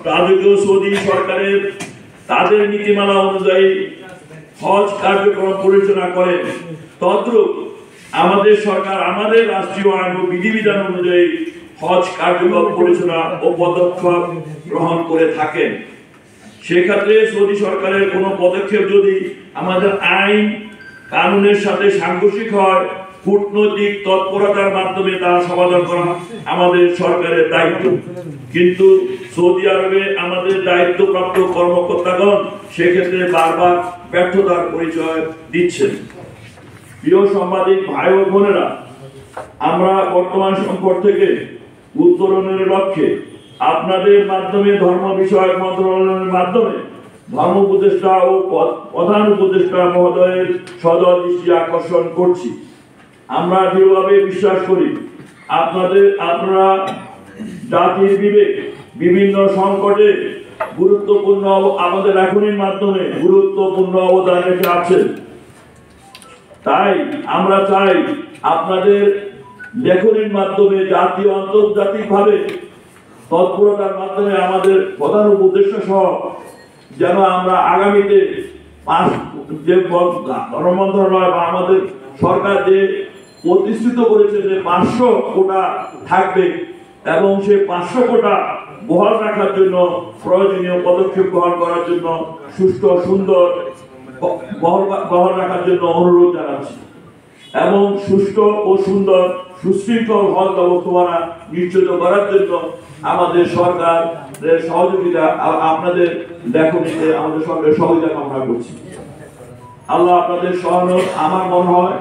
রাজকীয় সৌদি সরকারের তাদের নীতিমালা অনুযায়ী হজ কার্যক্রম পরিচালনা করে, তদ্রূপ আমাদের সরকার আমাদের রাষ্ট্রীয় আইন ও বিধিবিধান অনুযায়ী হজ কার্যক্রম পরিচালনা ও পদক্ষেপ গ্রহণ করে থাকেন। সেক্ষেত্রে সৌদি সরকারের কোনো পদক্ষেপ যদি আমাদের আইন কানুনের সাথে সাংঘর্ষিক হয়, কূটনৈতিক তৎপরতার মাধ্যমে তা সমাধান করা আমাদের সরকারের দায়িত্ব। কিন্তু সৌদি আরবে আমাদের দায়িত্বপ্রাপ্ত কর্মকর্তাগণ সেক্ষেত্রে বারবার ব্যর্থতার পরিচয় দিচ্ছেন। প্রিয় সাংবাদিক ভাই ও বোনেরা, আমরা বর্তমান সংকট থেকে উত্তরণের লক্ষ্যে আপনাদের মাধ্যমে ধর্ম বিষয়ক মন্ত্রণালয়ের মাধ্যমে ধর্ম উপদেষ্টা ও প্রধান উপদেষ্টা মহোদয়ের সদয় দৃষ্টি আকর্ষণ করছি। আমরা দৃঢ়ভাবে বিশ্বাস করি আপনারা জাতির বিবেক বিভিন্ন সংকটে গুরুত্বপূর্ণ আমাদের লেখনীর মাধ্যমে গুরুত্বপূর্ণ অবদান রেখে আছেন। তাই আমরা চাই আপনাদের লেখনীর মাধ্যমে জাতীয় আন্তর্জাতিকভাবে তৎপরতার মাধ্যমে আমাদের প্রধান উপদেষ্টা সহ যেন আমরা আগামীতে যে ধর্ম মন্ত্রণালয় বা আমাদের সরকার যে প্রতিষ্ঠিত করেছে যে 500 কোটা থাকবে এবং সেই 500 কোটা বহাল রাখার জন্য প্রয়োজনীয় পদক্ষেপ গ্রহণ করার জন্য সুষ্ঠু সুন্দর বহাল রাখার জন্য অনুরোধ জানাচ্ছি এবং সুষ্ঠু ও সুন্দর সুশৃঙ্খল হজ ব্যবস্থাপনা নিশ্চিত করার জন্য আমাদের সরকারের সহযোগিতা আপনাদের লেখনীতে আমাদের সরকারের সহযোগিতা কামনা করছি। আল্লাহ আপনাদের সহানুভূতি আমার মনে হয়